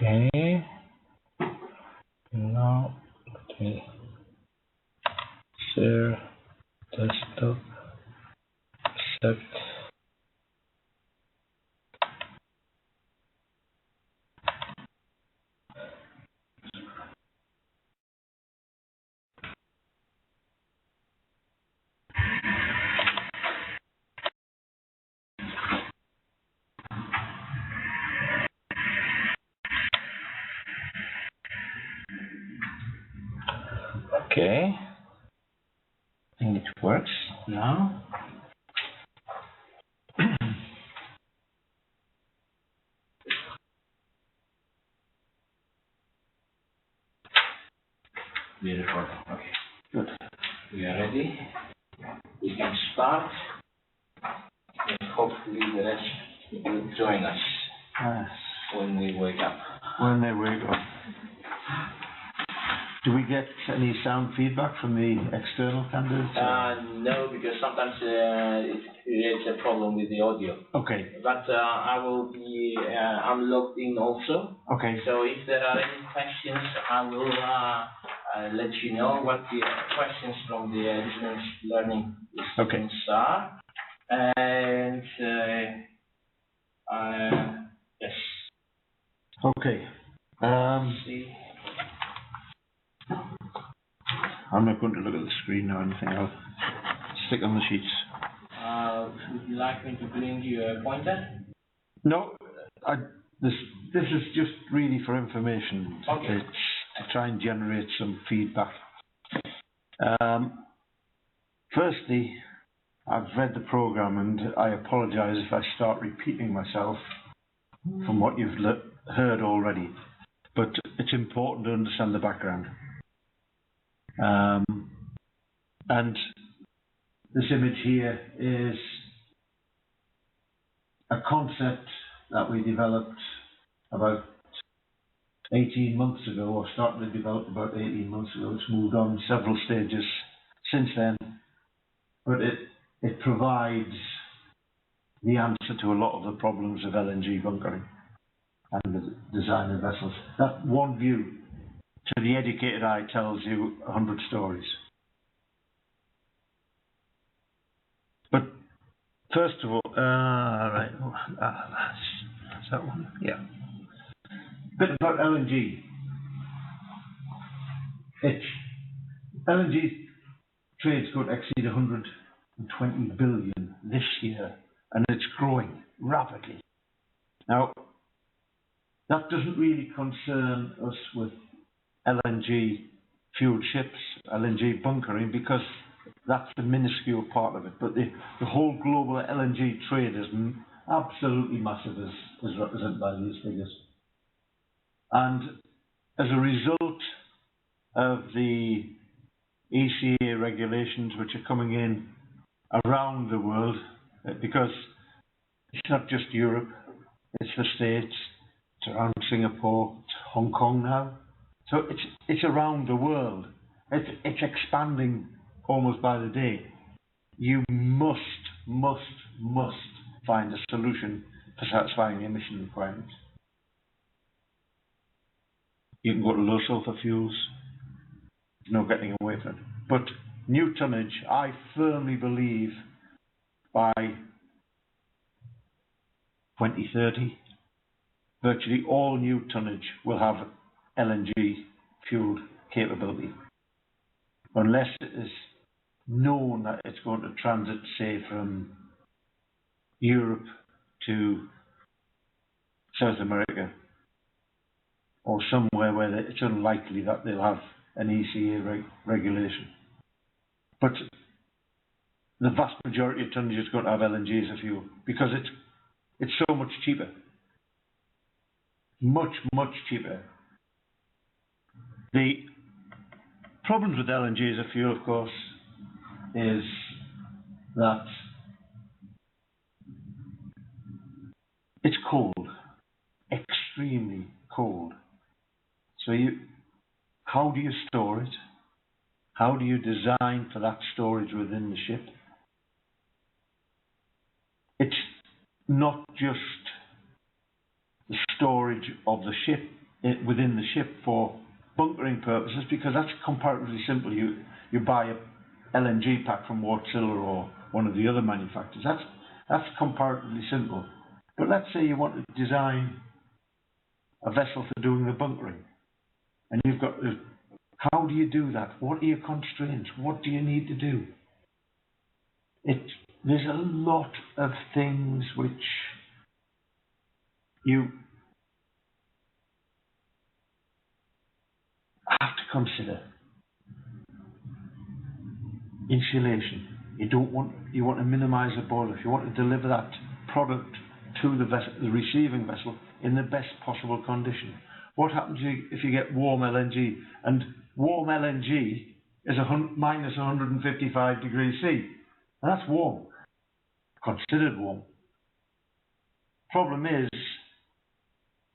Okay. Now, okay. Share desktop. Accept. Okay. I think it works now. Beautiful. Okay. Good. We are ready. We can start. And hopefully the rest will join us when we wake up. When they wake up. Do we get any sound feedback from the external candidates? No, because sometimes it creates a problem with the audio. Okay. But I will be, I'm logged in also. Okay. So if there are any questions, I will let you know what the questions from the distance learning students are. And yes. Okay. See. I'm not going to look at the screen or anything. I'll stick on the sheets. Would you like me to bring you a pointer? No. This is just really for information. Okay. To try and generate some feedback. Firstly, I've read the program and I apologize if I start repeating myself from what you've heard already. But it's important to understand the background. And this image here is a concept that we developed about 18 months ago, or started to develop about 18 months ago. It's moved on several stages since then, but it provides the answer to a lot of the problems of LNG bunkering and the design of vessels. That one view, to the educated eye, tells you 100 stories. But first of all, right, that's that one. Yeah. A bit about LNG. LNG trade's going to exceed 120 billion this year, and it's growing rapidly. Now, that doesn't really concern us with LNG fueled ships, LNG bunkering, because that's the minuscule part of it. But the whole global LNG trade is absolutely massive, as represented by these figures. And as a result of the ECA regulations which are coming in around the world, because it's not just Europe, it's the States, it's around Singapore, it's Hong Kong now. So it's around the world. It's expanding almost by the day. You must find a solution for satisfying the emission requirements. You can go to low sulfur fuels. There's no getting away from it. But new tonnage, I firmly believe by 2030, virtually all new tonnage will have LNG fueled capability. Unless it is known that it's going to transit, say, from Europe to South America, or somewhere where it's unlikely that they'll have an ECA regulation. But the vast majority of tonnage is going to have LNG as a fuel, because it's so much cheaper. Much cheaper. The problems with LNG as a fuel, of course, is that it's cold, extremely cold. So how do you store it? How do you design for that storage within the ship? It's not just the storage of the ship within the ship for bunkering purposes, because that's comparatively simple. You buy a LNG pack from Wärtsilä or one of the other manufacturers. That's comparatively simple. But let's say you want to design a vessel for doing the bunkering, and you've got to, how do you do that? What are your constraints? What do you need to do? There's a lot of things which you have to consider. Insulation. You want to minimize the boil-off. You want to deliver that product to the receiving vessel in the best possible condition. What happens if you get warm LNG? And warm LNG is minus 155 degrees C. And that's warm. Considered warm. Problem is,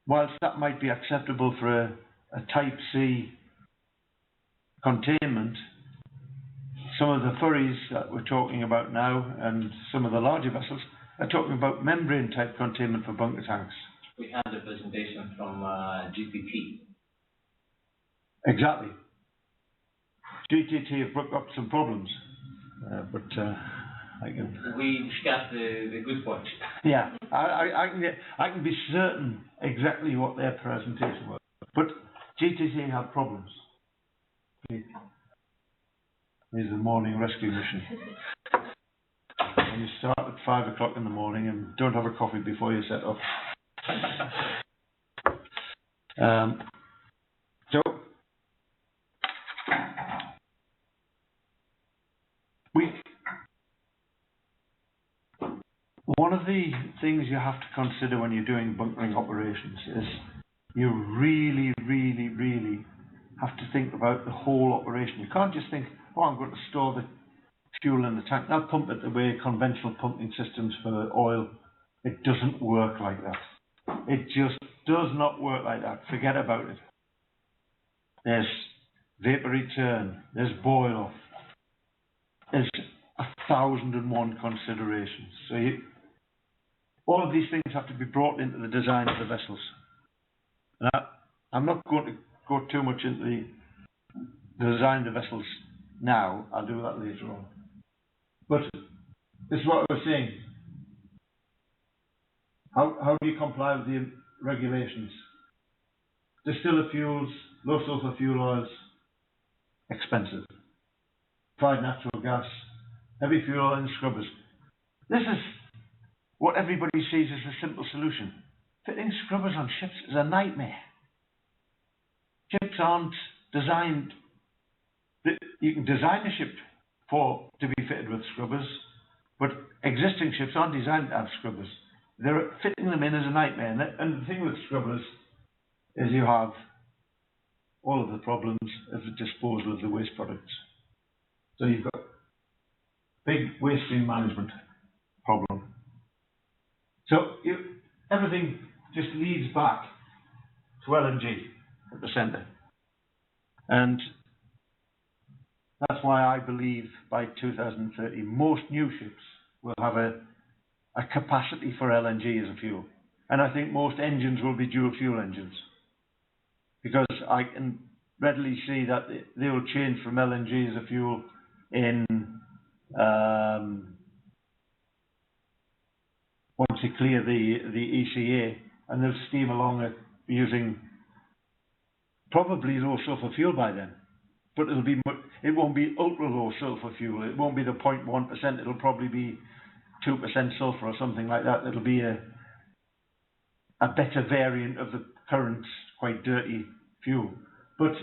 whilst that might be acceptable for a Type C containment, some of the ferries that we're talking about now and some of the larger vessels are talking about membrane type containment for bunker tanks. We had a presentation from GTT. Exactly. GTT have brought up some problems, but I can. We discussed the good points. Yeah, I can be certain exactly what their presentation was, but GTT have problems. Here's the morning rescue mission. And you start at 5 o'clock in the morning and don't have a coffee before you set off. So one of the things you have to consider when you're doing bunkering operations is you really, really, really have to think about the whole operation. You can't just think, oh, I'm going to store the fuel in the tank. I'll pump it the way conventional pumping systems for oil. It doesn't work like that. It just does not work like that. Forget about it. There's vapor return. There's boil off. There's 1,001 considerations. So all of these things have to be brought into the design of the vessels. Now, I'm not going to go too much into the design of the vessels now. I'll do that later on. But this is what I was saying. How do you comply with the regulations? Distilled fuels, low sulfur fuel oils, expensive. Liquefied natural gas, heavy fuel oil and scrubbers. This is what everybody sees as a simple solution. Fitting scrubbers on ships is a nightmare. Ships aren't designed. You can design a ship to be fitted with scrubbers, but existing ships aren't designed to have scrubbers. Fitting them in is a nightmare. And the thing with scrubbers is you have all of the problems of the disposal of the waste products. So you've got big waste stream management problem. So everything just leads back to LNG at the centre. And that's why I believe by 2030 most new ships will have a capacity for LNG as a fuel. And I think most engines will be dual fuel engines. Because I can readily see that they will change from LNG as a fuel in once they clear the ECA, and they'll steam along it using probably low sulfur fuel by then. But it won't be ultra low sulfur fuel. It won't be the 0.1%. It'll probably be 2% sulfur or something like that. It'll be a better variant of the current quite dirty fuel. But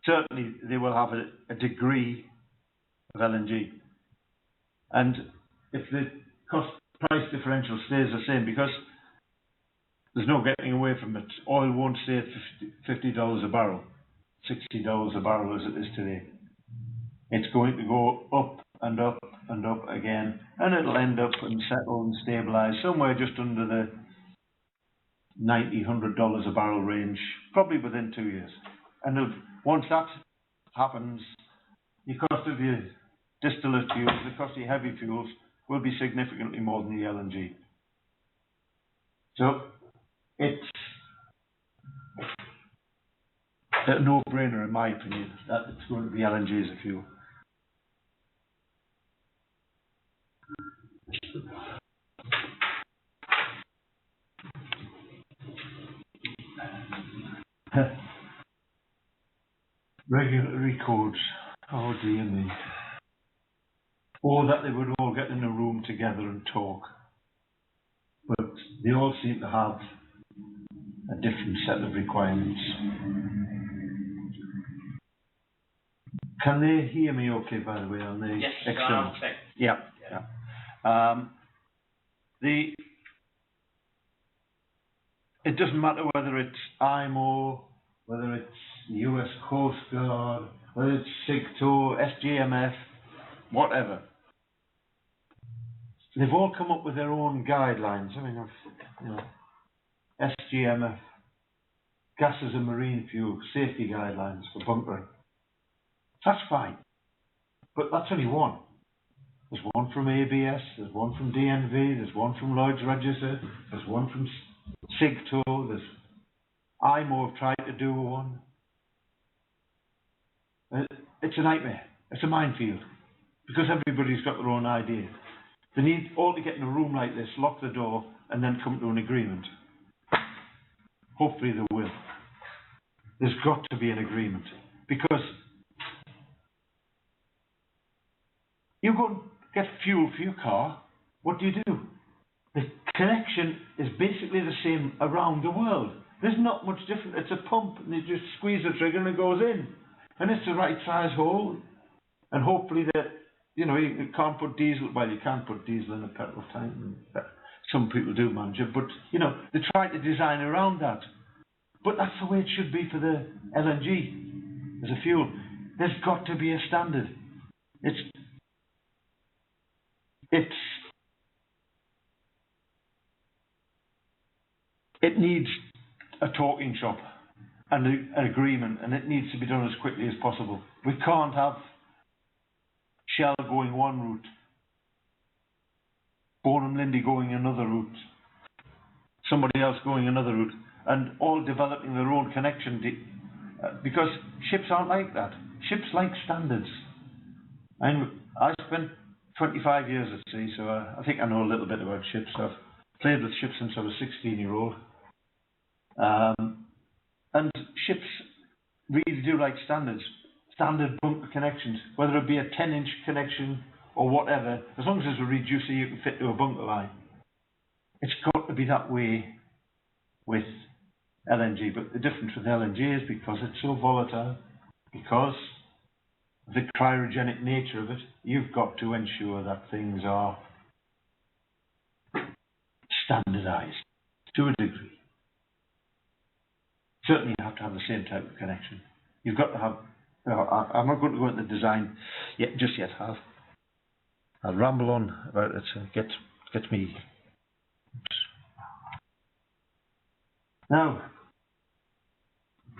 certainly they will have a degree of LNG. And if the cost price differential stays the same, because there's no getting away from it, oil won't stay at $50 a barrel, $60 a barrel as it is today. It's going to go up and up and up again, and it'll end up and settle and stabilize somewhere just under the $90, $100 a barrel range, probably within 2 years. And once that happens, the cost of your distillate fuels, the cost of your heavy fuels will be significantly more than the LNG. So it's a no-brainer in my opinion, that it's going to be LNG as a fuel. Regulatory codes, oh dear me. Or that they would all get in a room together and talk. But they all seem to have a different set of requirements. Can they hear me okay, by the way, on the yes, external? Yeah. It doesn't matter whether it's IMO, whether it's US Coast Guard, whether it's SIGTO, SGMF, whatever. They've all come up with their own guidelines. I mean, SGMF, gases and marine fuel, safety guidelines for bunkering. That's fine, but that's only one. There's one from ABS, there's one from DNV, there's one from Lloyd's Register, there's one from SIGTO, there's IMO have tried to do one. It's a nightmare. It's a minefield because everybody's got their own idea. They need all to get in a room like this, lock the door, and then come to an agreement. Hopefully they will. There's got to be an agreement because you go and get fuel for your car. What do? The connection is basically the same around the world. There's not much different. It's a pump, and you just squeeze the trigger and it goes in. And it's the right size hole. And hopefully that, you can't put diesel, well, you can't put diesel in a petrol tank. Some people do manage it, but, they try to design around that. But that's the way it should be for the LNG as a fuel. There's got to be a standard. It needs a talking shop and an agreement, and it needs to be done as quickly as possible. We can't have Shell going one route, Bonham Lindy going another route, somebody else going another route, and all developing their own connection, because ships aren't like that. Ships like standards. And I spent 25 years at sea, so I think I know a little bit about ships. I've played with ships since I was 16-year-old. And ships really do like standards, standard bunker connections, whether it be a 10-inch connection or whatever, as long as there's a reducer you can fit to a bunker line. It's got to be that way with LNG, but the difference with LNG is because it's so volatile, because of the cryogenic nature of it, you've got to ensure that things are standardized to a degree. Certainly you have to have the same type of connection. You've got to have, I'm not going to go into design just yet. I'll ramble on about it, so get me. Now,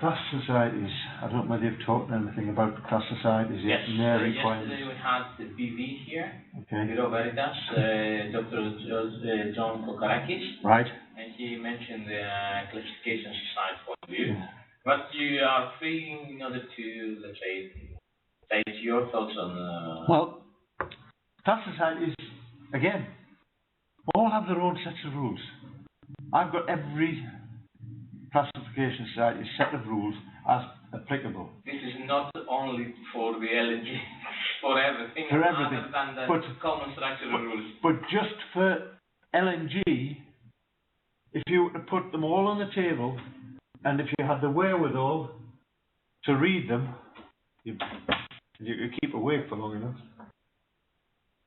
class societies. I don't know whether you've talked anything about class societies yet. Yes, and their requirements. Yesterday we had the BV here, okay. Bureau Veritas, Dr. John Kokarakis. Right. And he mentioned the classification society point of view. Yeah. But you are free in order to, let's say, state your thoughts on... Well, class societies, again, all have their own sets of rules. I've got every classification society set of rules as applicable. This is not only for the LNG, for everything. For everything. Other than the common structural rules. But just for LNG, if you were to put them all on the table, and if you had the wherewithal to read them, you could keep awake for long enough.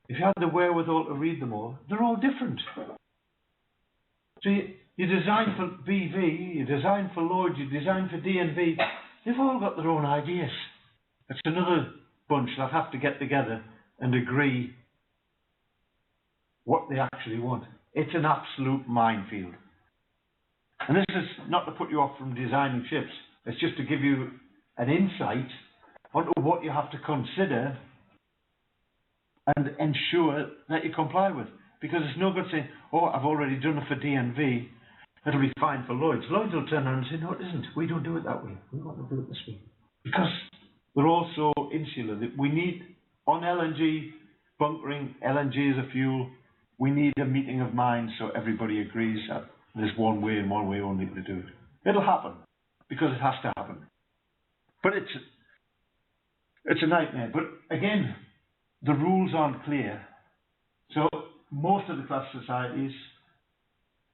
If you had the wherewithal to read them all, they're all different. So you design for BV, you design for Lloyd, you design for DNV, they've all got their own ideas. It's another bunch that have to get together and agree what they actually want. It's an absolute minefield. And this is not to put you off from designing ships, it's just to give you an insight onto what you have to consider and ensure that you comply with. Because it's no good saying, oh, I've already done it for DNV, it'll be fine for Lloyd's. Lloyd's will turn around and say, no, it isn't. We don't do it that way. We want to do it this way. Because we're also insular. We need, on LNG, bunkering, LNG as a fuel, we need a meeting of minds so everybody agrees that there's one way and one way only to do it. It'll happen, because it has to happen. But it's a nightmare. But again, the rules aren't clear. So most of the class societies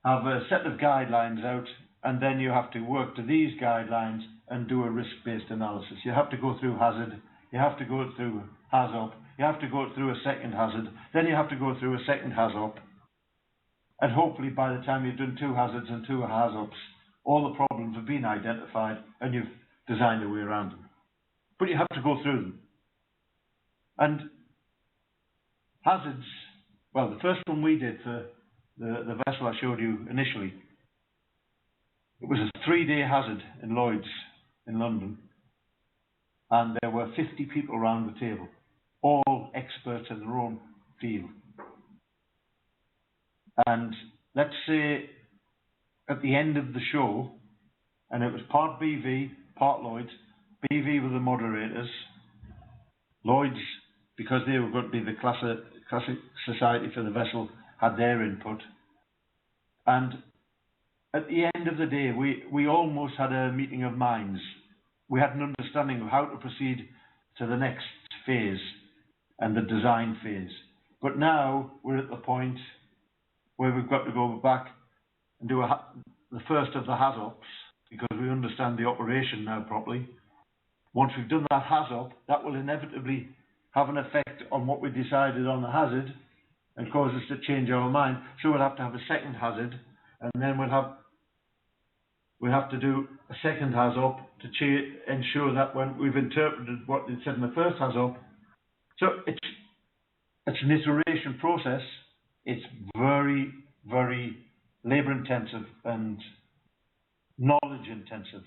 have a set of guidelines out, and then you have to work to these guidelines and do a risk-based analysis. You have to go through hazard, you have to go through HAZOP, you have to go through a second hazard, then you have to go through a second HAZOP, and hopefully by the time you've done 2 hazards and 2 HAZOPs, all the problems have been identified and you've designed a way around them. But you have to go through them. And hazards, well, the first one we did for the vessel I showed you initially, it was a 3-day hazard in Lloyd's in London, and there were 50 people around the table, all experts in their own field. And let's say at the end of the show, and it was part BV, part Lloyd's, BV were the moderators, Lloyd's, because they were going to be the classic society for the vessel, had their input. And at the end of the day, we almost had a meeting of minds. We had an understanding of how to proceed to the next phase and the design phase. But now we're at the point where we've got to go back and do the first of the HAZOPs, because we understand the operation now properly. Once we've done that HAZOP, that will inevitably have an effect on what we decided on the hazard and cause us to change our mind. So we'll have to have a second hazard, and then we'll have to do a second HAZOP to ensure that when we've interpreted what they said in the first HAZOP. So it's an iteration process. It's very, very labour intensive and knowledge intensive.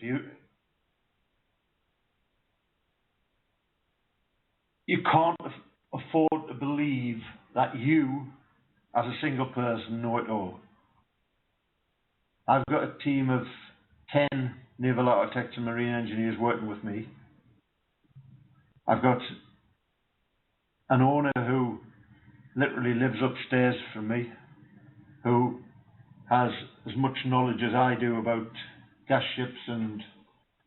You can't afford to believe that you, as a single person, know it all. I've got a team of 10 naval architects and marine engineers working with me. I've got an owner who literally lives upstairs from me, who has as much knowledge as I do about gas ships and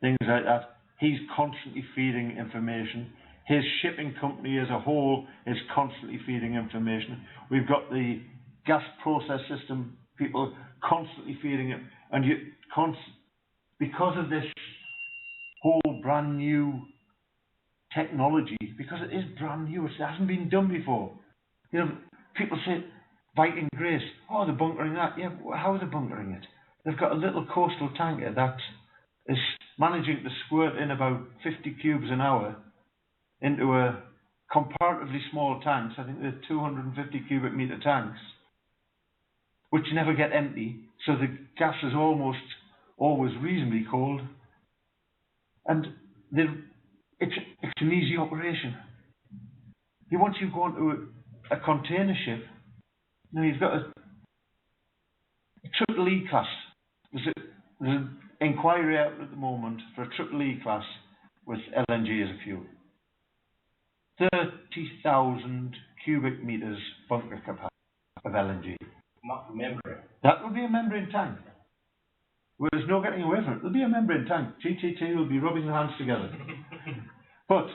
things like that. He's constantly feeding information. His shipping company as a whole is constantly feeding information. We've got the gas process system people constantly feeding it, and because of this whole brand new technology, because it is brand new, it hasn't been done before. You know, people say Viking Grace, oh, they're bunkering that. Yeah, how are they bunkering it? They've got a little coastal tanker that is managing to squirt in about 50 cubes an hour into a comparatively small tanks. I think they're 250 cubic meter tanks, which never get empty, so the gas is almost always reasonably cold, and it's an easy operation. Once you go into a container ship, you've got a triple E class. There's an inquiry out at the moment for a triple E class with LNG as a fuel. 30,000 cubic meters bunker capacity of LNG. Membrane. That will be a membrane tank. Well, there's no getting away from it. There'll be a membrane tank. GTT will be rubbing their hands together. But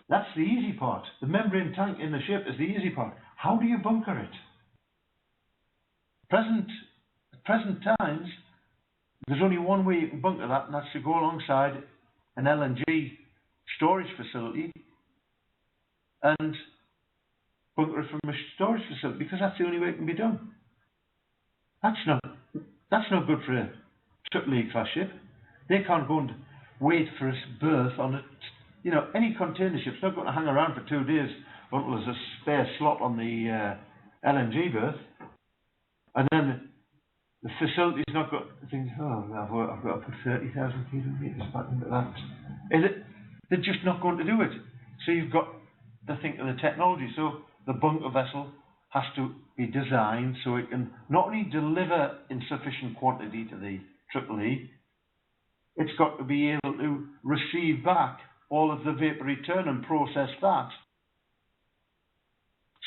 that's the easy part. The membrane tank in the ship is the easy part. How do you bunker it? At present times, there's only one way you can bunker that, and that's to go alongside an LNG storage facility and bunker it from a storage facility, because that's the only way it can be done. That's not good for a triple E class ship. They can't go and wait for a berth on it. You know, any container ship's not going to hang around for 2 days until there's a spare slot on the LNG berth, and then the facility's not got to think, oh, I've got to put 30,000 cubic meters back into that. They're just not going to do it. So you've got to think of the technology. So the bunker vessel has to be designed so it can not only deliver in sufficient quantity to the EEE, it's got to be able to receive back all of the vapour return and process that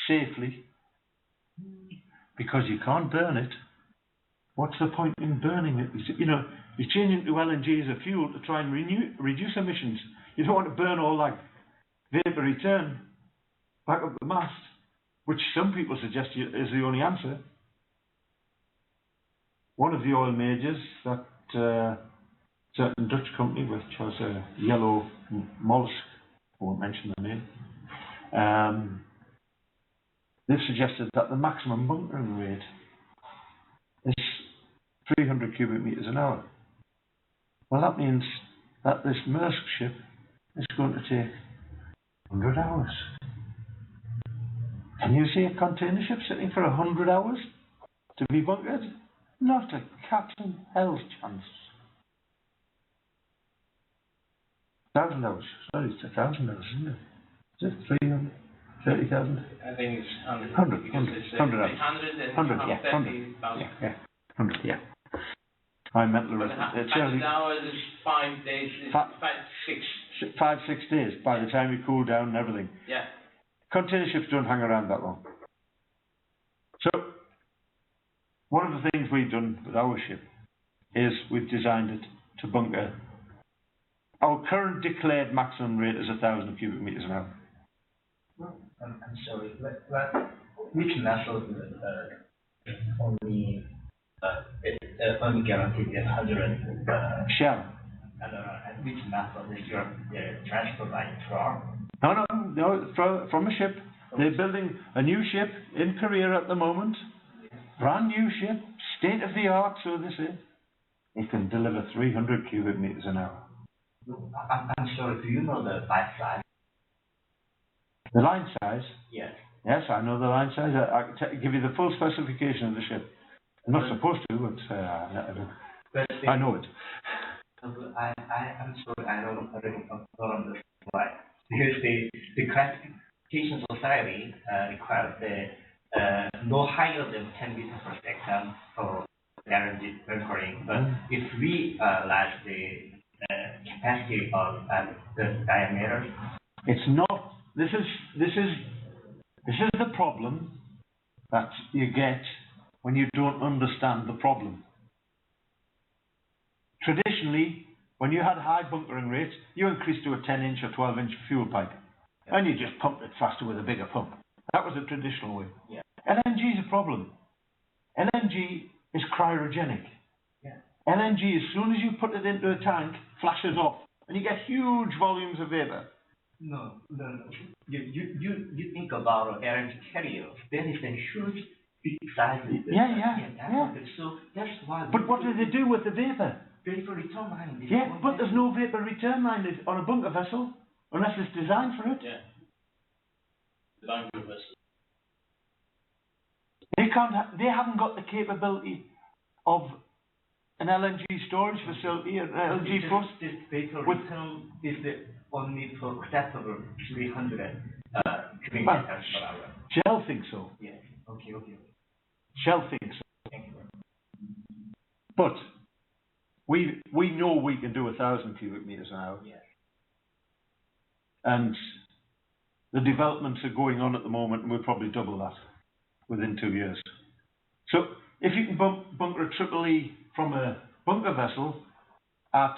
safely, because you can't burn it. What's the point in burning it? You know, you're changing to LNG as a fuel to try and reduce emissions. You don't want to burn all that vapour return back up the mast, which some people suggest is the only answer. One of the oil majors, that certain Dutch company which has a yellow mollusk, I won't mention the name, they've suggested that the maximum bunkering rate is 300 cubic metres an hour. Well, that means that this MoS ship is going to take 100 hours. Can you see a container ship sitting for 100 hours to be bunkered? Not a cat in hell's chance. 1,000 hours. Sorry, it's 1,000 hours, isn't it? Is it 300? 30,000? I think it's 100. 100 Because hours. it's 100, yeah, 100. Yeah, 100, yeah. I'm mental But arrested. 100 hours is 5 days, is 6. 5-6 days by the time you cool down and everything. Yeah. Container ships don't hang around that long. So, one of the things we've done with our ship is we've designed it to bunker. Our current declared maximum rate is 1,000 cubic metres an hour. I'm sorry, which vessel only only guaranteed 100? Shell. And which vessel is your transport line from? No, from a ship. They're building a new ship in Korea at the moment. Brand new ship, state of the art, so they say. It can deliver 300 cubic metres an hour. I'm sorry, do you know the line size? The line size? Yes. Yes, I know the line size. I can give you the full specification of the ship. I'm not supposed to, but I know it. I'm sorry, I don't understand why. Because the classification society requires no higher than 10 meters per second for LNG bunkering. But if we realize the capacity of the diameter, it's not. This is the problem that you get when you don't understand the problem. Traditionally, when you had high bunkering rates, you increased to a 10-inch or 12-inch fuel pipe, and you just pumped it faster with a bigger pump. That was the traditional way. Yeah. LNG is a problem. LNG is cryogenic. Yeah. LNG, as soon as you put it into a tank, flashes off, and you get huge volumes of vapor. No. You think about LNG carriers. There is a huge, big size. Yeah. So that's why. But what do they do with the vapor? Vapor return line. Yeah, but there's no vapor return line on a bunker vessel unless it's designed for it. Yeah. Bunker vessel. They haven't got the capability of an LNG storage facility, an LNG plus. This vapor return is the only acceptable 300 cubic meters per hour. Shell thinks so. Yes. Okay. Shell thinks so. Thank you. But we know we can do 1,000 cubic meters an hour. Yes. And the developments are going on at the moment, and we'll probably double that within 2 years. So if you can bunker a EEE from a bunker vessel at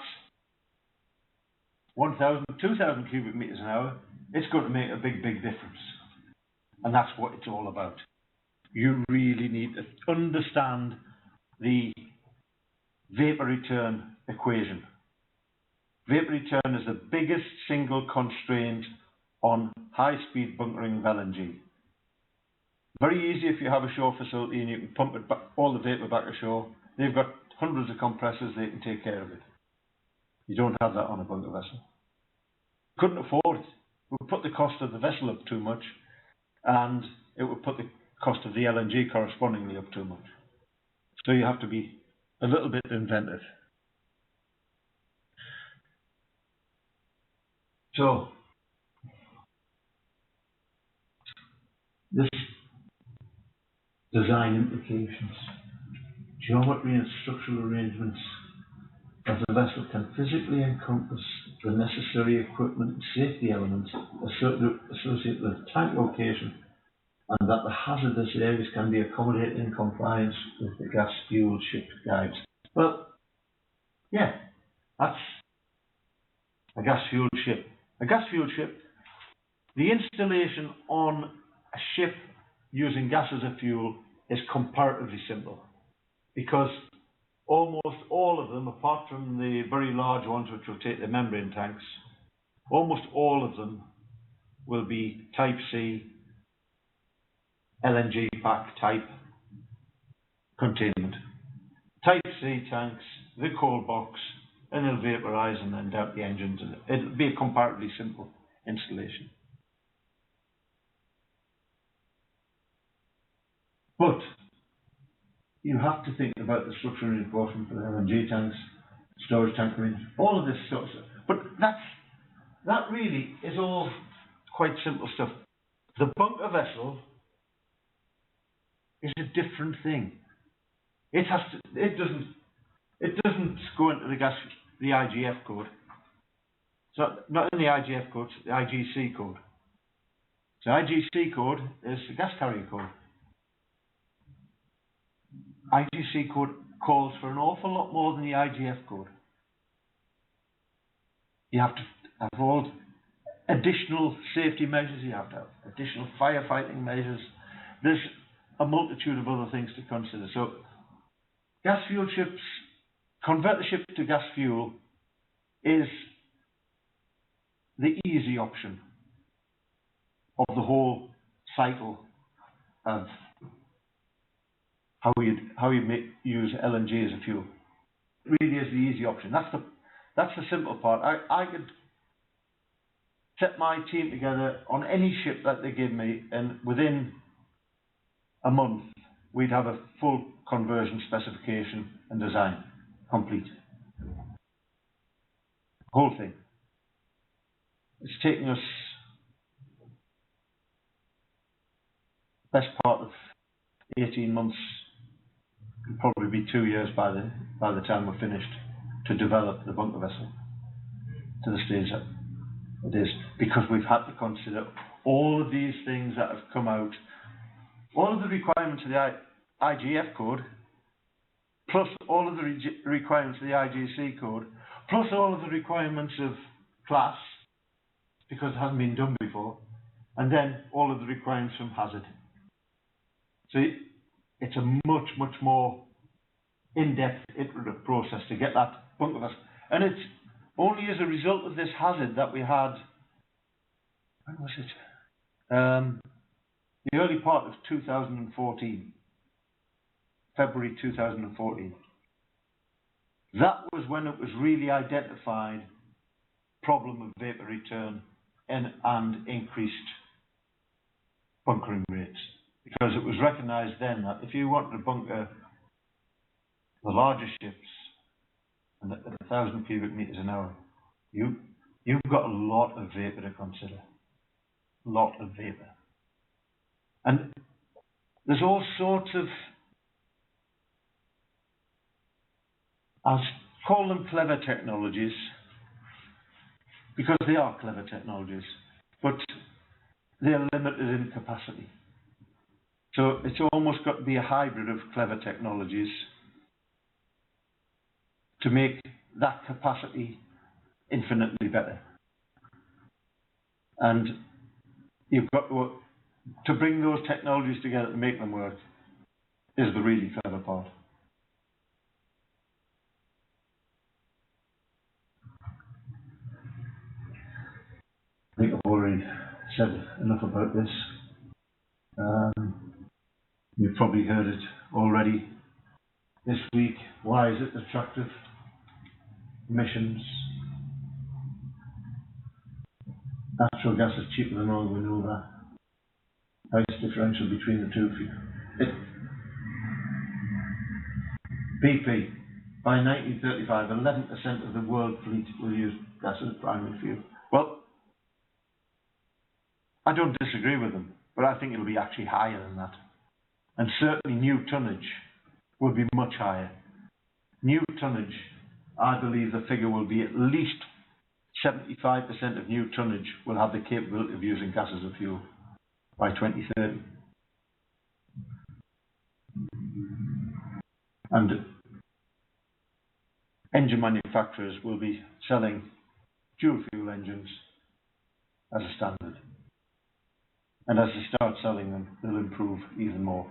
1,000, 2,000 cubic meters an hour, it's going to make a big difference. And that's what it's all about. You really need to understand the vapor return equation. Vapor return is the biggest single constraint on high-speed bunkering of LNG. Very easy if you have a shore facility and you can pump it back, all the vapor back ashore. They've got hundreds of compressors, they can take care of it. You don't have that on a bunker vessel. Couldn't afford it. It would put the cost of the vessel up too much, and it would put the cost of the LNG correspondingly up too much. So you have to be a little bit inventive. So this design implications, geometry and structural arrangements of the vessel can physically encompass the necessary equipment and safety elements associated with tank location, and that the hazardous areas can be accommodated in compliance with the gas fuel ship guides. Well, yeah, that's a gas fuel ship. A gas fuel ship, the installation on a ship using gas as a fuel is comparatively simple, because almost all of them, apart from the very large ones which will take the membrane tanks, almost all of them will be Type C, LNG pack type containment. Type C tanks, the cold box, and they'll vaporise and then dump the engines. It'll be a comparatively simple installation. But you have to think about the structural reinforcement for the LNG tanks, storage tank range, all of this sort of stuff. But that really is all quite simple stuff. The bunker vessel is a different thing. It doesn't go into the IGF code. So not in the IGF code, the IGC code. The IGC code is the gas carrier code. IGC code calls for an awful lot more than the IGF code. You have to have all additional safety measures, you have to have additional firefighting measures. There's a multitude of other things to consider. So gas fuel ships, convert the ship to gas fuel is the easy option of the whole cycle of how you use LNG as a fuel. It really is the easy option. That's the simple part. I could set my team together on any ship that they give me, and within a month we'd have a full conversion specification and design complete. Whole thing. It's taking us best part of 18 months, could probably be 2 years by the time we're finished, to develop the bunker vessel to the stage that it is, because we've had to consider all of these things that have come out, all of the requirements of the IGF code, plus all of the requirements of the IGC code, plus all of the requirements of class, because it hasn't been done before, and then all of the requirements from hazard. So it's a much, much more in-depth, iterative process to get that bunker vessel. And it's only as a result of this hazard that we had, when was it? The early part of 2014, February 2014. That was when it was really identified problem of vapor return and increased bunkering rates. Because it was recognised then that if you wanted to bunker the larger ships and at 1,000 cubic metres an hour, you've got a lot of vapour to consider. A lot of vapour. And there's all sorts of, I'll call them clever technologies, because they are clever technologies, but they're limited in capacity. So it's almost got to be a hybrid of clever technologies to make that capacity infinitely better. And you've got to bring those technologies together to make them work is the really clever part. I think I've already said enough about this. You've probably heard it already this week. Why is it attractive? Emissions. Natural gas is cheaper than oil, we know that. Price differential between the two. BP, by 1935, 11% of the world fleet will use gas as primary fuel. Well, I don't disagree with them, but I think it'll be actually higher than that. And certainly new tonnage will be much higher. New tonnage, I believe the figure will be at least 75% of new tonnage will have the capability of using gas as a fuel by 2030. And engine manufacturers will be selling dual fuel engines as a standard. And as they start selling them, they'll improve even more.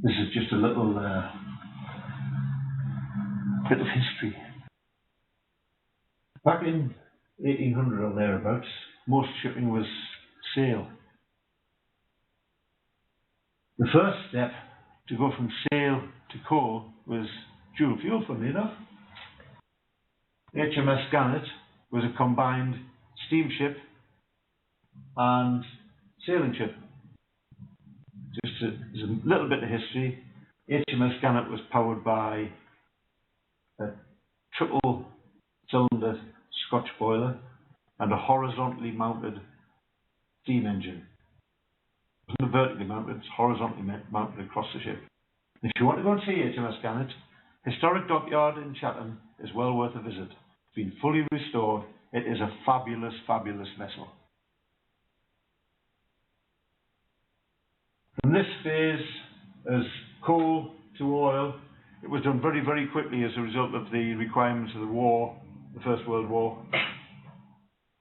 This is just a little bit of history. Back in 1800 or thereabouts, most shipping was sail. The first step to go from sail to coal was dual fuel, funnily enough. HMS Gannet was a combined steamship and sailing ship. Just as a little bit of history, HMS Gannet was powered by a triple cylinder Scotch boiler and a horizontally mounted steam engine. It wasn't vertically mounted, it's horizontally mounted across the ship. If you want to go and see HMS Gannet, historic dockyard in Chatham is well worth a visit. It's been fully restored. It is a fabulous, fabulous vessel. From this phase, as coal to oil, it was done very, very quickly as a result of the requirements of the war, the First World War. It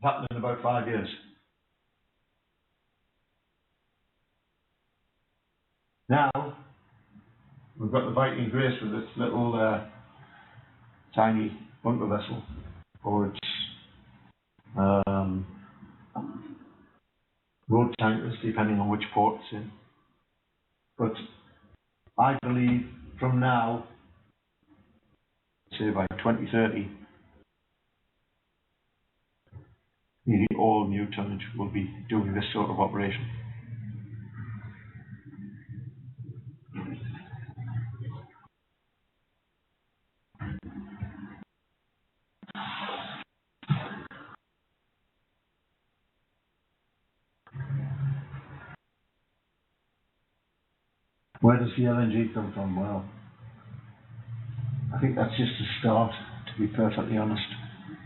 happened in about 5 years. Now, we've got the Viking Grace with its little tiny bunker vessel, or its road tankers, depending on which port it's in. But I believe from now, say by 2030, nearly all new tonnage will be doing this sort of operation. Where does the LNG come from? Well, I think that's just a start, to be perfectly honest.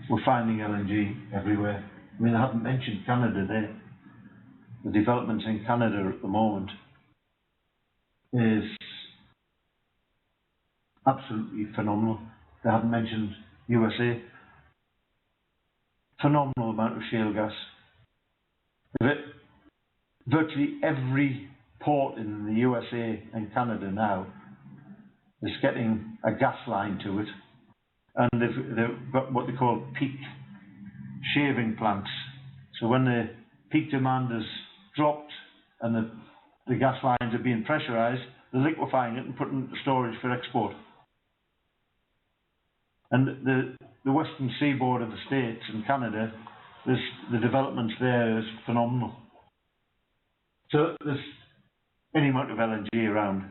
We're finding LNG everywhere. I mean, I haven't mentioned Canada there. The developments in Canada at the moment is absolutely phenomenal. They haven't mentioned USA. Phenomenal amount of shale gas. Virtually every port in the USA and Canada now is getting a gas line to it, and they've got what they call peak shaving plants. So when the peak demand has dropped and the gas lines are being pressurized, they're liquefying it and putting it into storage for export. And the western seaboard of the States and Canada, the developments there is phenomenal. So there's any amount of LNG around,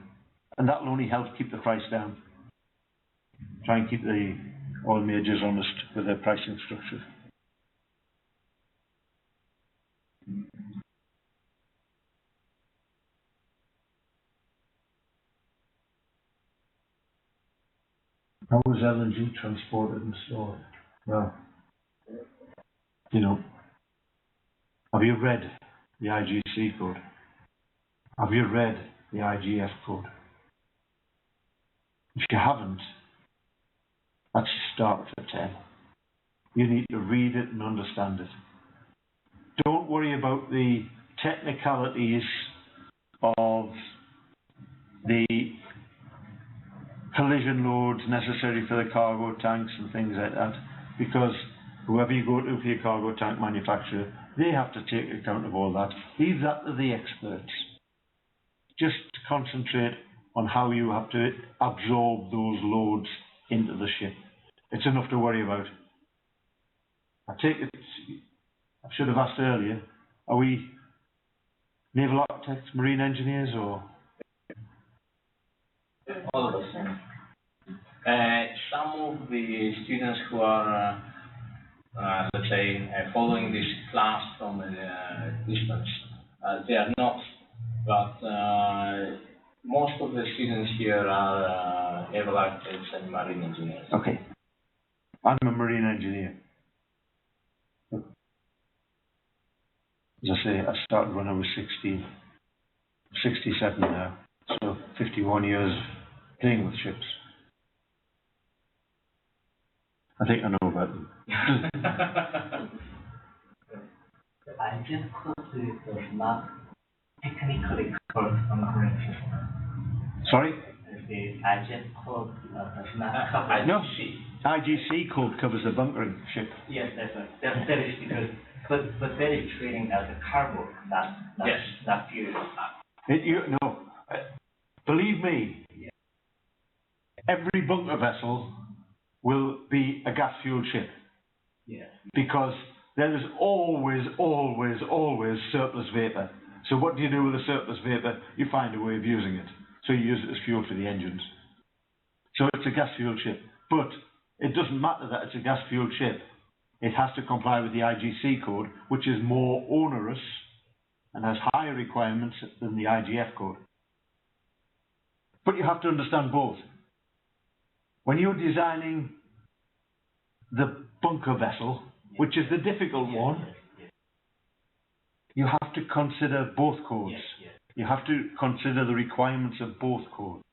and that will only help keep the price down. Try and keep the oil majors honest with their pricing structure. How is LNG transported and stored? Well, you know, have you read the IGC code? Have you read the IGF code? If you haven't, that's a start for 10. You need to read it and understand it. Don't worry about the technicalities of the collision loads necessary for the cargo tanks and things like that, because whoever you go to for your cargo tank manufacturer, they have to take account of all that. Leave that to the experts. Just concentrate on how you have to absorb those loads into the ship. It's enough to worry about. I take it, I should have asked earlier, are we naval architects, marine engineers, or? All of us. Some of the students who are let's say, following this class from a distance. They are not, but most of the students here are naval architects and marine engineers. Okay. I'm a marine engineer. As I say, I started when I was 16. 67 now, so 51 years playing with ships. I think I know about them. The IGF code does not technically cover bunkering system. Sorry? The IGF code does not cover. No. IGC code covers the bunkering ship. Yes, that's right. That is because, but that is treating as a cargo, not fuel. Believe me, every bunker vessel will be a gas-fueled ship. Yes. Because there is always surplus vapor. So what do you do with the surplus vapor? You find a way of using it. So you use it as fuel for the engines. So it's a gas-fueled ship. But it doesn't matter that it's a gas-fueled ship. It has to comply with the IGC code, which is more onerous and has higher requirements than the IGF code. But you have to understand both. When you're designing the bunker vessel, which is the difficult one, you have to consider both codes. You have to consider the requirements of both codes.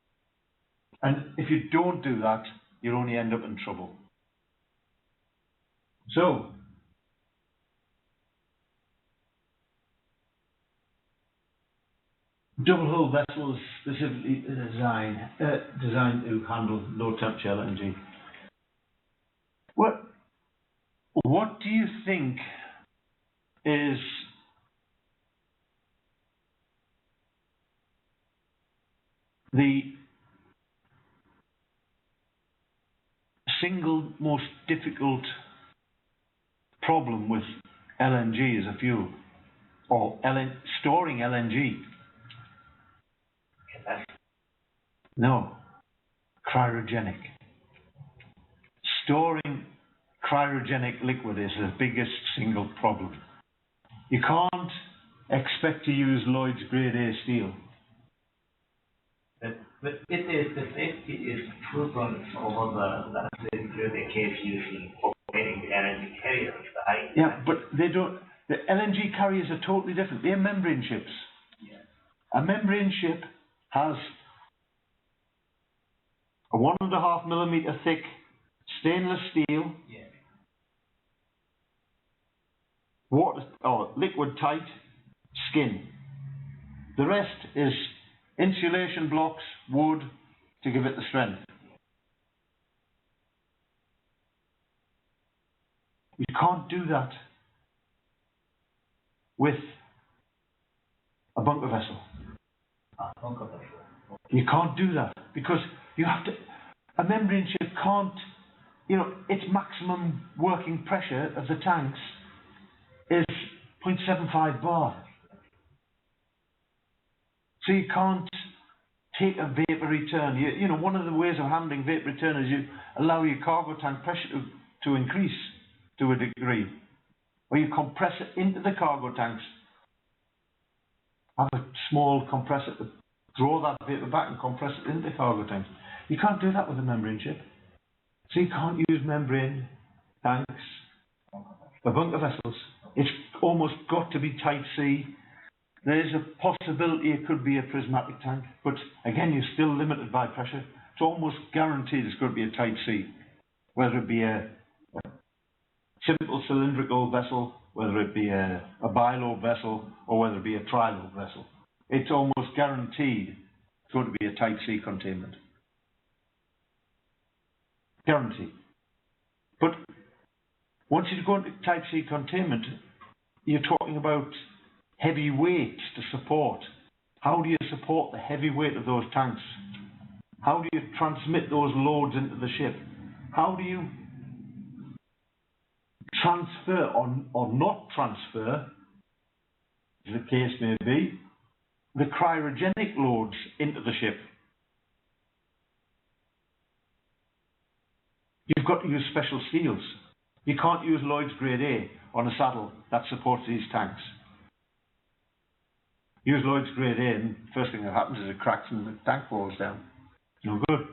And if you don't do that, you'll only end up in trouble. So, double hull vessels specifically designed to handle low temperature LNG. What do you think is the single most difficult problem with LNG as a fuel, or storing LNG? No, cryogenic. Storing cryogenic liquid is the biggest single problem. You can't expect to use Lloyd's grade A steel. But the safety is proven over the decades using operating the LNG carriers. Yeah, but they don't. The LNG carriers are totally different. They're membrane ships. Yeah. A membrane ship has a 1.5 millimeter thick stainless steel, water or liquid tight skin. The rest is insulation blocks, wood to give it the strength. You can't do that with a bunker vessel. You can't do that because you have to. A membrane ship can't. Its maximum working pressure of the tanks is 0.75 bar. So you can't take a vapor return. One of the ways of handling vapor return is you allow your cargo tank pressure to increase to a degree, or you compress it into the cargo tanks. Have a small compressor to draw that vapor back and compress it into the cargo tanks. You can't do that with a membrane ship. So you can't use membrane tanks for bunker vessels. It's almost got to be Type C. There's a possibility it could be a prismatic tank, but again, you're still limited by pressure. It's almost guaranteed it's going to be a Type C, whether it be a simple cylindrical vessel, whether it be a bilobe vessel, or whether it be a trilobe vessel. It's almost guaranteed it's going to be a Type C containment. Guaranteed. But once you go into Type C containment, you're talking about heavy weights to support. How do you support the heavy weight of those tanks? How do you transmit those loads into the ship? How do you transfer or not transfer, as the case may be, the cryogenic loads into the ship? You've got to use special steels. You can't use Lloyd's Grade A on a saddle that supports these tanks. Use Lloyd's Grade A and first thing that happens is it cracks and the tank falls down. No good.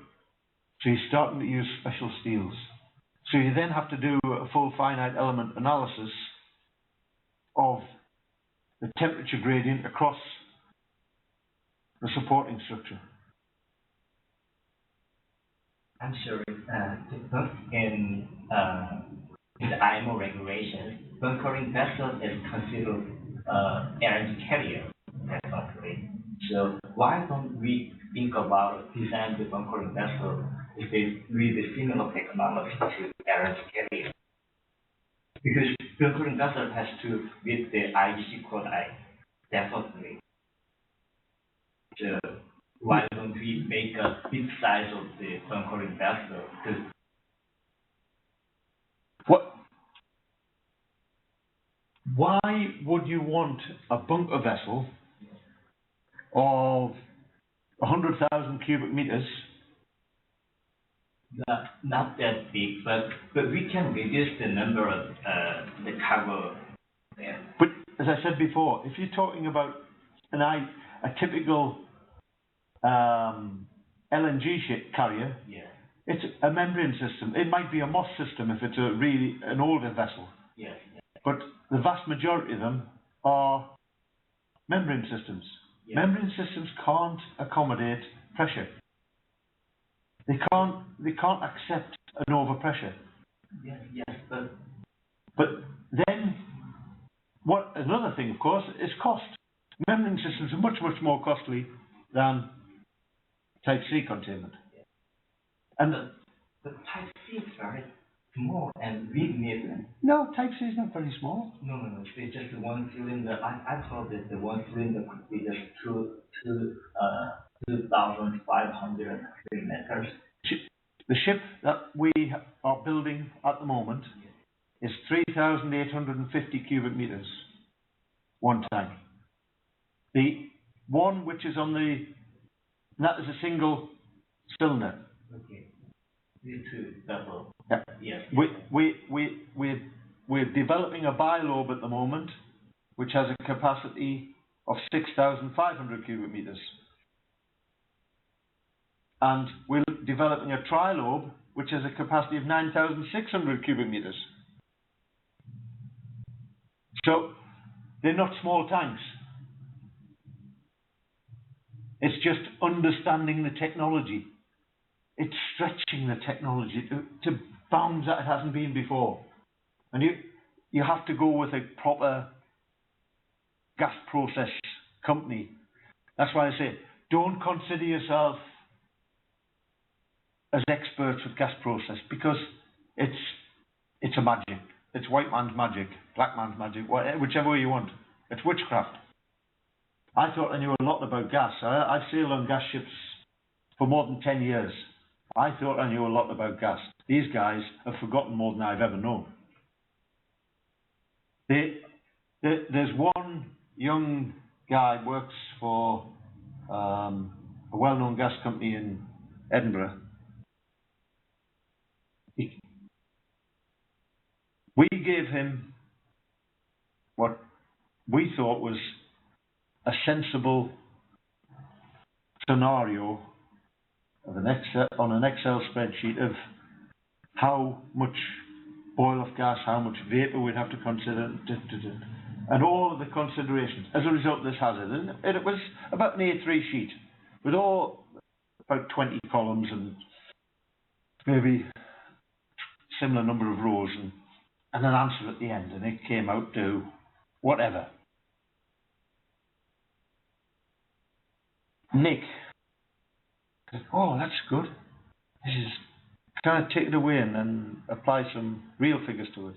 So you're starting to use special steels. So you then have to do a full finite element analysis of the temperature gradient across the supporting structure. I'm sure in the IMO regulations, bunkering vessel is considered LNG carrier technically. So why don't we think about design the bunkering vessel with the similar technology to LNG carrier? Because bunkering vessel has to meet the IEC code definitely. So why don't we make a big size of the bunkering vessel? Why would you want a bunker vessel of 100,000 cubic meters? Not that big, but we can reduce the number of the cargo. Yeah. But as I said before, if you're talking about a typical LNG ship carrier, Yeah. it's a membrane system. It might be a MoS system if it's an older vessel. Yes. But the vast majority of them are membrane systems. Yeah. Membrane systems can't accommodate pressure. They can't accept an overpressure. Yes, But then, another thing, of course, is cost. Membrane systems are much, much more costly than Type C containment. Yeah. And the Type C is very small, and we need. No, Type C is not very small. No. It's just one cylinder. I thought that the one cylinder could be just 2,500 meters. The ship that we are building at the moment is 3,850 cubic meters, one tank. The one which is that is a single cylinder. Okay. These two double. Yeah. Yes. We're developing a bilobe at the moment, which has a capacity of 6,500 cubic meters. And we're developing a trilobe, which has a capacity of 9,600 cubic meters. So they're not small tanks. It's just understanding the technology. It's stretching the technology to bounds that it hasn't been before. And you have to go with a proper gas process company. That's why I say, don't consider yourself as experts with gas process, because it's a magic. It's white man's magic, black man's magic, whichever way you want. It's witchcraft. I thought I knew a lot about gas. I've sailed on gas ships for more than 10 years. I thought I knew a lot about gas. These guys have forgotten more than I've ever known. There's one young guy who works for a well-known gas company in Edinburgh. We gave him what we thought was a sensible scenario of on an Excel spreadsheet of how much boil-off gas, how much vapour we'd have to consider, and all of the considerations as a result of this hazard. And it was about an A3 sheet with about 20 columns and maybe similar number of rows and an answer at the end, and it came out to whatever. Nick said, "Oh, that's good. This is trying to take it away and then apply some real figures to it."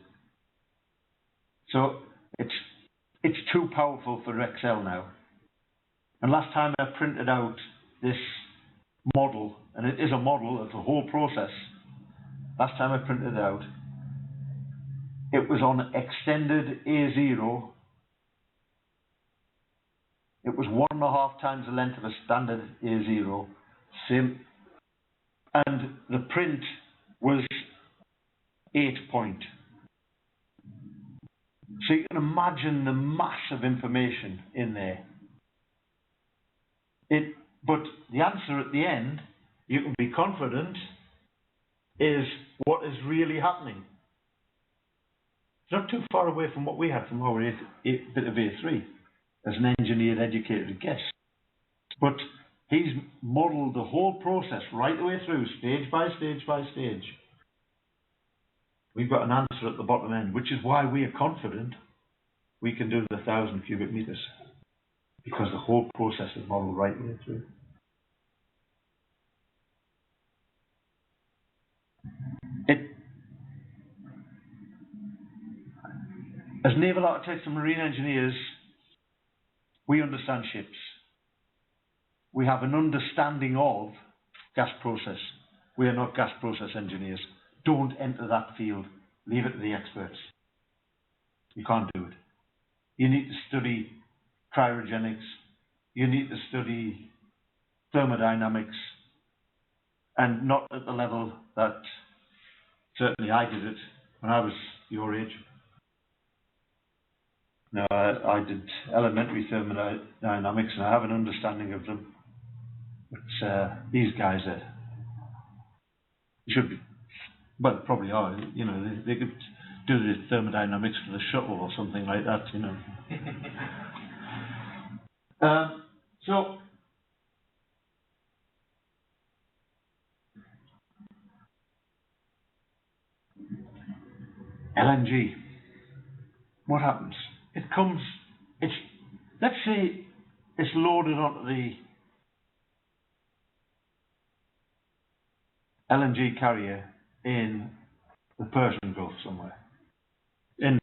So it's too powerful for Excel now. And last time I printed out this model, and it is a model of the whole process. Last time I printed it out, it was on extended A0. It was 1.5 times the length of a standard A0. Same. And the print was 8 point. So you can imagine the mass of information in there. But the answer at the end, you can be confident, is what is really happening. It's not too far away from what we had from our bit of A3 as an engineered, educated guess. But he's modelled the whole process right the way through, stage by stage by stage. We've got an answer at the bottom end, which is why we are confident we can do the 1,000 cubic meters, because the whole process is modelled right the way through. As naval architects and marine engineers, we understand ships. We have an understanding of gas process. We are not gas process engineers. Don't enter that field. Leave it to the experts. You can't do it. You need to study cryogenics. You need to study thermodynamics, and not at the level that certainly I did it when I was your age. No, I did elementary thermodynamics, and I have an understanding of them. But these guys should be, well, probably are. You know, they could do the thermodynamics for the shuttle or something like that. You know. So LNG. What happens? It comes. Let's say it's loaded onto the LNG carrier in the Persian Gulf somewhere, in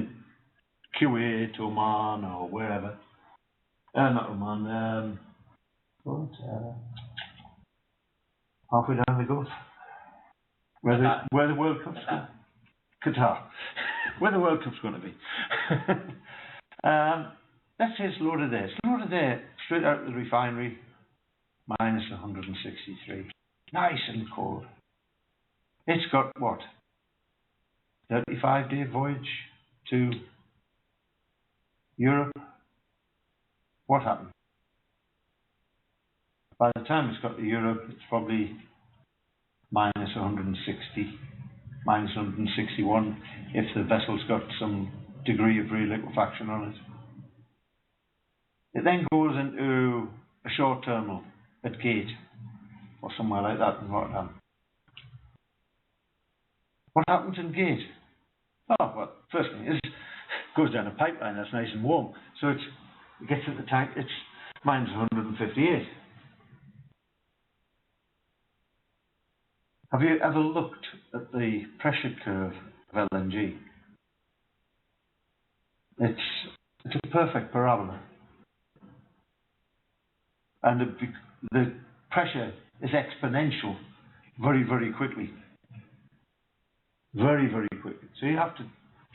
Kuwait, Oman, or wherever. Not Oman. Halfway down the Gulf, where the World Cup's going. Qatar, where the World Cup's going to be. Let's say it's loaded there. It's loaded there, straight out of the refinery, minus 163. Nice and cold. It's got what? 35-day voyage to Europe. What happened? By the time it's got to Europe, it's probably minus 160, minus 161, if the vessel's got some degree of reliquefaction on it. It then goes into a short terminal at Gate, or somewhere like that in Rotterdam. What happens in Gate? Oh, well, first thing is, it goes down a pipeline that's nice and warm. So it gets at the tank, it's minus 158. Have you ever looked at the pressure curve of LNG? It's a perfect parabola. And the pressure is exponential very, very quickly. Very, very quickly. So you have to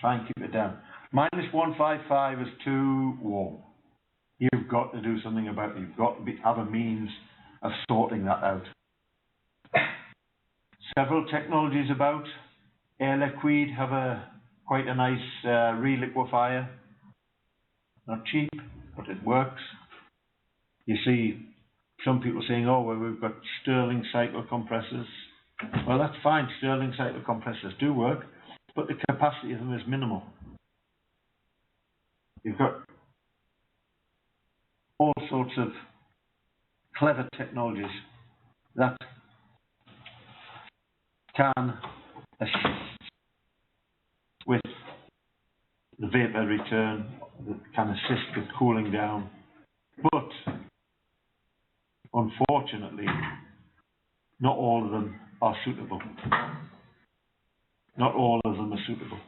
try and keep it down. Minus 155 is too warm. You've got to do something about it. You've got to have a means of sorting that out. Several technologies about. Air Liquide have quite a nice reliquefier. Not cheap, but it works. You see some people saying, oh, well, we've got Stirling cycle compressors. Well, that's fine. Stirling cycle compressors do work, but the capacity of them is minimal. You've got all sorts of clever technologies that can assist with the vapor return, that can assist with cooling down, but unfortunately, not all of them are suitable. Not all of them are suitable.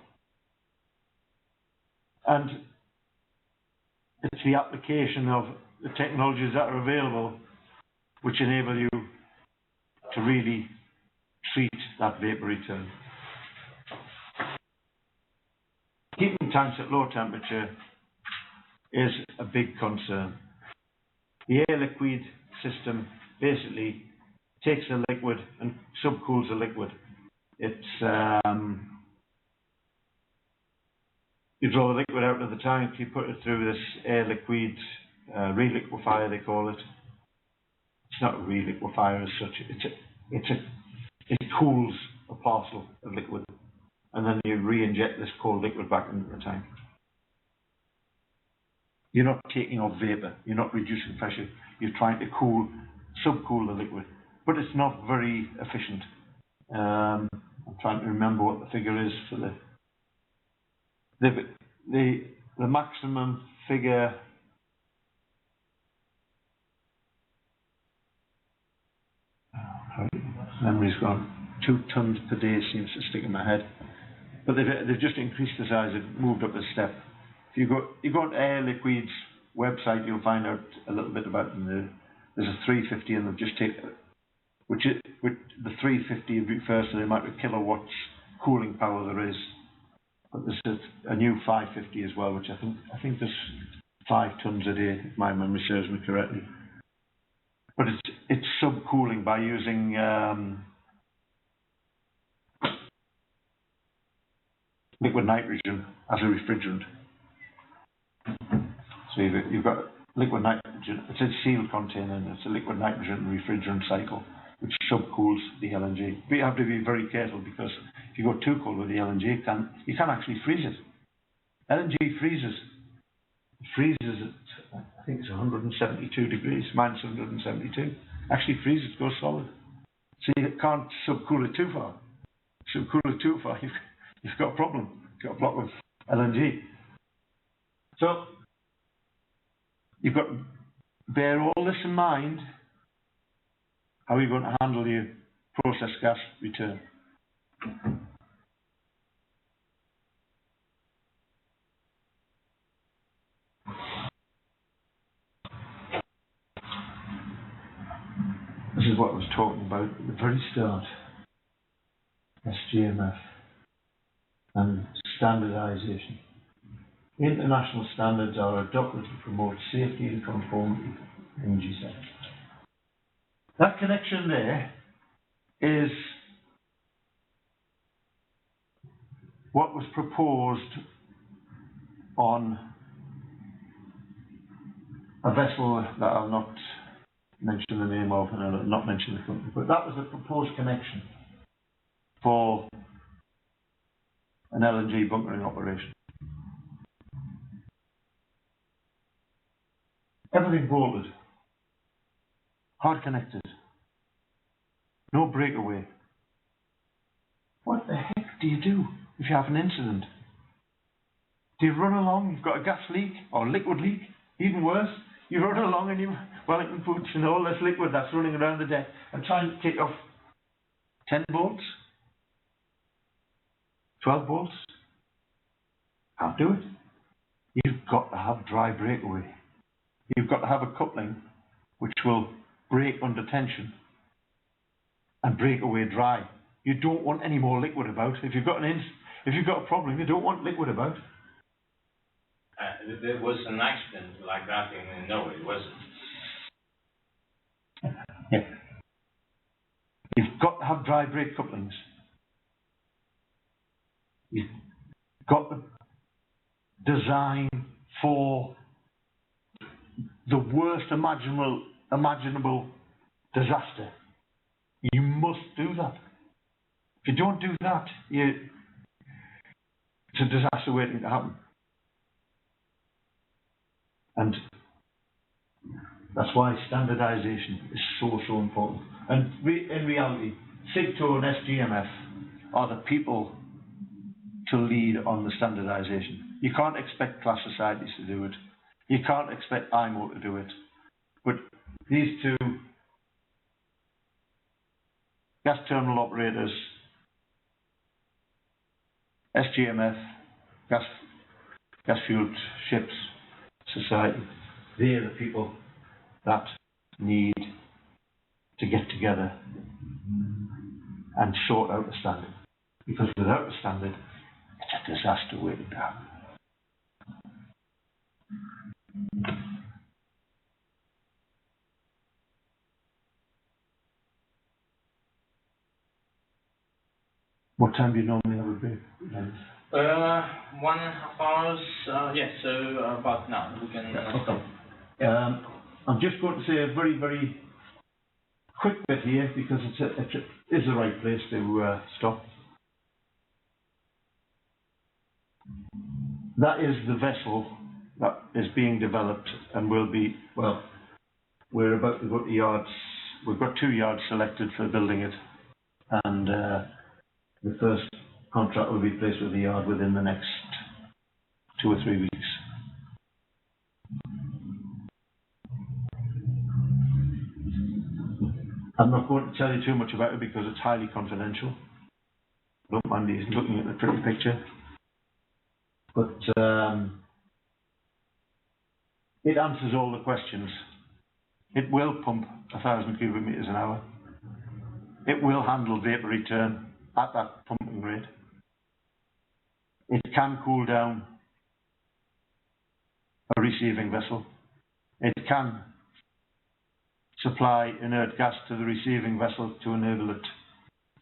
And it's the application of the technologies that are available which enable you to really treat that vapor return. Keeping tanks at low temperature is a big concern. The Air Liquide system basically takes a liquid and subcools a liquid. It's You draw the liquid out of the tank, you put it through this air liquid reliquefier, they call it. It's not a reliquefier as such. It cools a parcel of liquid, and then you re-inject this cold liquid back into the tank. You're not taking off vapor. You're not reducing pressure. You're trying to subcool the liquid, but it's not very efficient. I'm trying to remember what the figure is for the maximum figure. Memory's gone. 2 tons per day seems to stick in my head. But they've just increased the size. They've moved up a step. If you go to Air Liquid's website, you'll find out a little bit about them. There's a 350, and they've just taken, which the 350 refers to the amount of kilowatts cooling power there is. But there's a new 550 as well, which I think there's 5 tons a day, if my memory serves me correctly. But it's subcooling by using liquid nitrogen as a refrigerant. So you've got liquid nitrogen. It's a sealed container, and it's a liquid nitrogen refrigerant cycle, which subcools the LNG. But you have to be very careful, because if you go too cold with the LNG, you can actually freeze it. LNG freezes. It freezes at, I think it's 172 degrees, minus 172. Actually freezes, goes solid. So you can't subcool it too far. Subcool it too far, you've got a problem. You've got a problem with LNG. So you've got to bear all this in mind. How are you going to handle your process gas return? This is what I was talking about at the very start. SGMF and standardization. International standards are adopted to promote safety and conformity in energy sector. That connection there is what was proposed on a vessel that I'll not mention the name of, and I'll not mention the company, but that was the proposed connection for an LNG bunkering operation. Everything bolted, hard connected, no breakaway. What the heck do you do if you have an incident? Do you run along, you've got a gas leak or liquid leak, even worse, you run along and Wellington boots and all this liquid that's running around the deck and try and take off 10 bolts, 12 bolts. Can't do it. You've got to have dry breakaway. You've got to have a coupling which will break under tension and break away dry. You don't want any more liquid about. If you've got a problem, you don't want liquid about. There was an accident like that in Norway, wasn't it? Yeah. You've got to have dry break couplings. You've got to design for the worst imaginable disaster. You must do that. If you don't do that, it's a disaster waiting to happen. And that's why standardization is so important. And in reality, SIGTO and SGMF are the people to lead on the standardization. You can't expect class societies to do it. You can't expect IMO to do it. But these two gas terminal operators, SGMF, gas-fueled ships society, they're the people that need to get together and sort out the standard. Because without the standard, it's a disaster waiting to happen. What time do you normally have a break? 1.5 hours, yeah, so about now, we can stop. Okay. I'm just going to say a very, very quick bit here because it is the right place to stop. That is the vessel that is being developed and will be, well, we're about to go to yards. We've got 2 yards selected for building it, and the first contract will be placed with the yard within the next 2 or 3 weeks. I'm not going to tell you too much about it because it's highly confidential. Don't mind you looking at the pretty picture. But it answers all the questions. It will pump 1,000 cubic meters an hour. It will handle vapor return at that pumping rate. It can cool down a receiving vessel. It can supply inert gas to the receiving vessel to enable it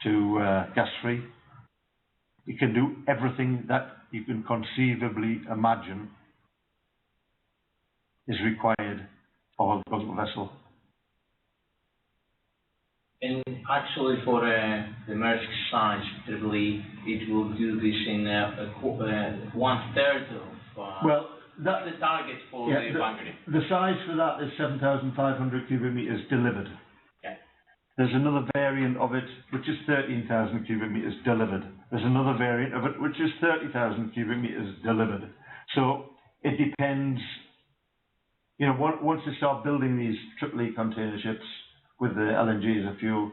to gas-free. It can do everything that you can conceivably imagine is required for a bulk vessel. And actually for the Maersk size, typically it will do this in 1/3 of Well, that's the target for the bunkering. The size for that is 7,500 cubic meters delivered. Okay. There's another variant of it which is 13,000 cubic meters delivered. There's another variant of it which is 30,000 cubic meters delivered. So it depends. You know, once they start building these AAA container ships with the LNG as a fuel,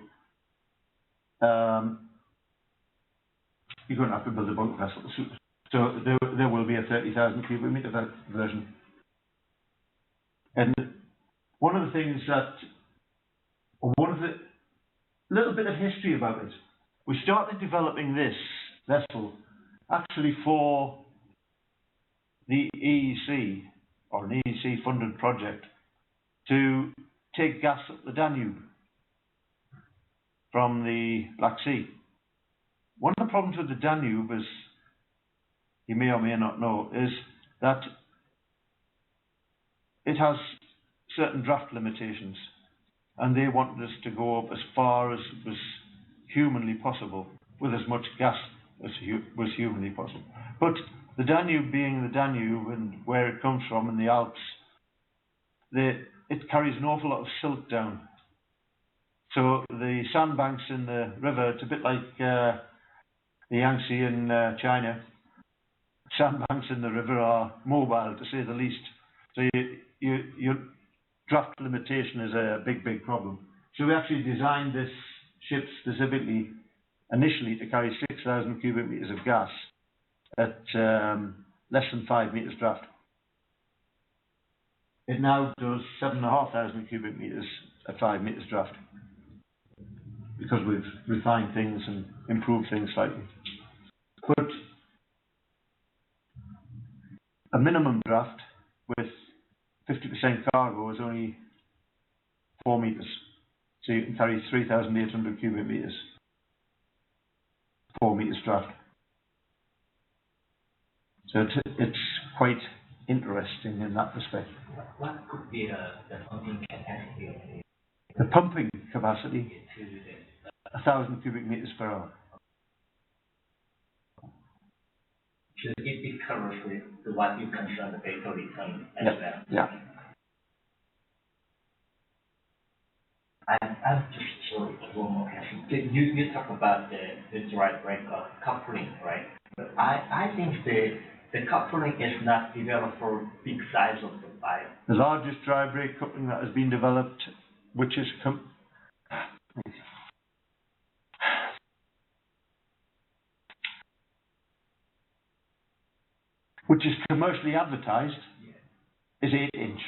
you're going to have to build a bulk vessel to suit it. So there will be a 30,000 cubic meter version. And one of the little bit of history about it, we started developing this vessel actually for the EEC, or an EEC funded project, to take gas up the Danube from the Black Sea. One of the problems with the Danube, as you may or may not know, is that it has certain draft limitations, and they wanted us to go up as far as was humanly possible with as much gas as was humanly possible. But the Danube being the Danube and where it comes from in the Alps, it carries an awful lot of silt down. So the sandbanks in the river, it's a bit like the Yangtze in China. Sandbanks in the river are mobile, to say the least. So your draft limitation is a big, big problem. So we actually designed this ship specifically, initially, to carry 6,000 cubic meters of gas at less than 5 meters draft. It now does 7,500 cubic meters at 5 meters draft, because we've refined things and improved things slightly. But a minimum draft with 50% cargo is only 4 meters. So you can carry 3,800 cubic meters, 4 meters draft. So it's quite interesting in that respect. What could be the pumping capacity of it? The pumping capacity, 1,000 cubic meters per hour. So it covers the what you consider the vapor return as well. Yeah. I'm just sorry, one more question. You talk about the dry brake coupling, right? But I think the coupling is not developed for big size of the pipe. The largest dry brake coupling that has been developed, which is commercially advertised, is 8-inch.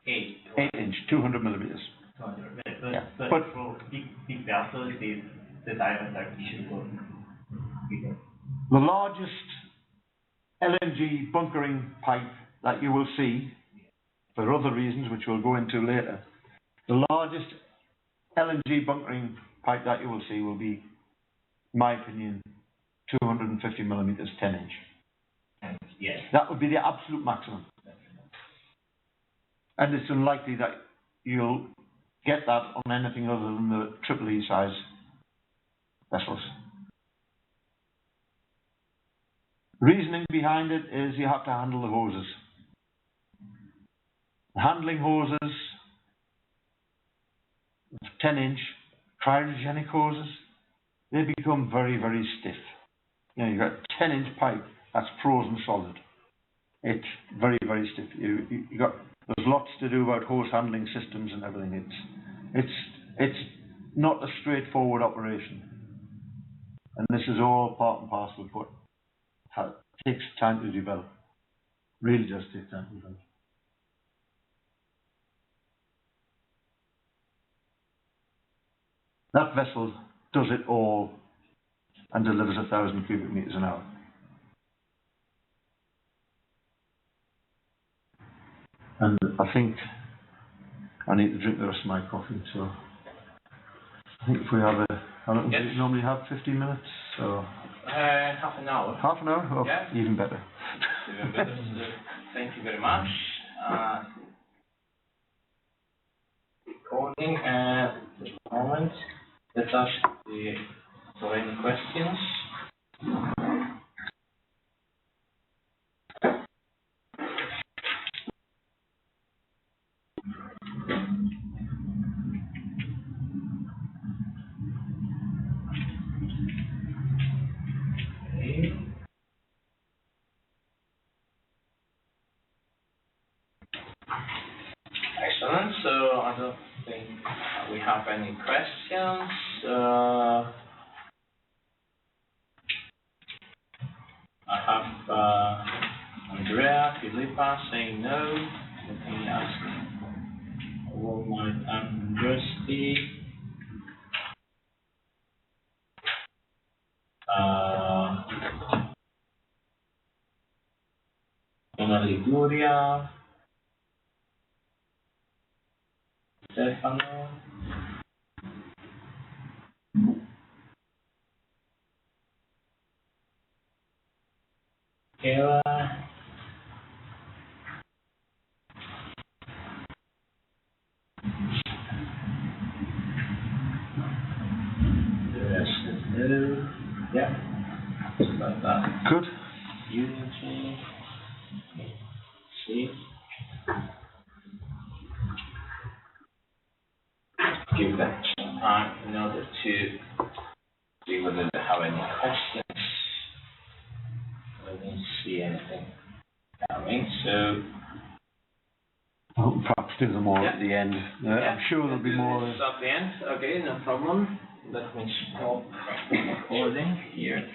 8-inch, 200 millimeters. But for big vessels, the diameter should go bigger. The largest LNG bunkering pipe that you will see, for other reasons which we'll go into later, the largest LNG bunkering pipe that you will see will be, in my opinion, 250 millimeters, 10 inch. And yes. That would be the absolute maximum. And it's unlikely that you'll get that on anything other than the triple E size vessels. Reasoning behind it is you have to handle the hoses. Handling hoses, 10 inch cryogenic hoses, they become very, very stiff. You know, you've got 10 inch pipe that's frozen solid. It's very, very stiff. There's lots to do about hose handling systems and everything. It's not a straightforward operation. And this is all part and parcel of what takes time to develop. Really does take time to develop. That vessel does it all and delivers 1,000 cubic meters an hour. And I think I need to drink the rest of my coffee, so I think if we have how long do we normally have? 15 minutes? So half an hour. Half an hour? Oh, yeah. Even better. Even better. Thank you very much. Recording at this moment. Let's ask for any questions. Excellent. So I don't think we have any questions. I have Andrea, Philippa saying no. Let me ask Walmart and University. Donna Liguria. Stefano. Kayla. The rest is new. Yeah. Just like that. Good. Unity. See. Give them some time in order to see whether they have any questions. I didn't see anything coming, so I'll perhaps do them all at the end. I'm sure there'll be more. At the end, okay, no problem. Let me stop recording here.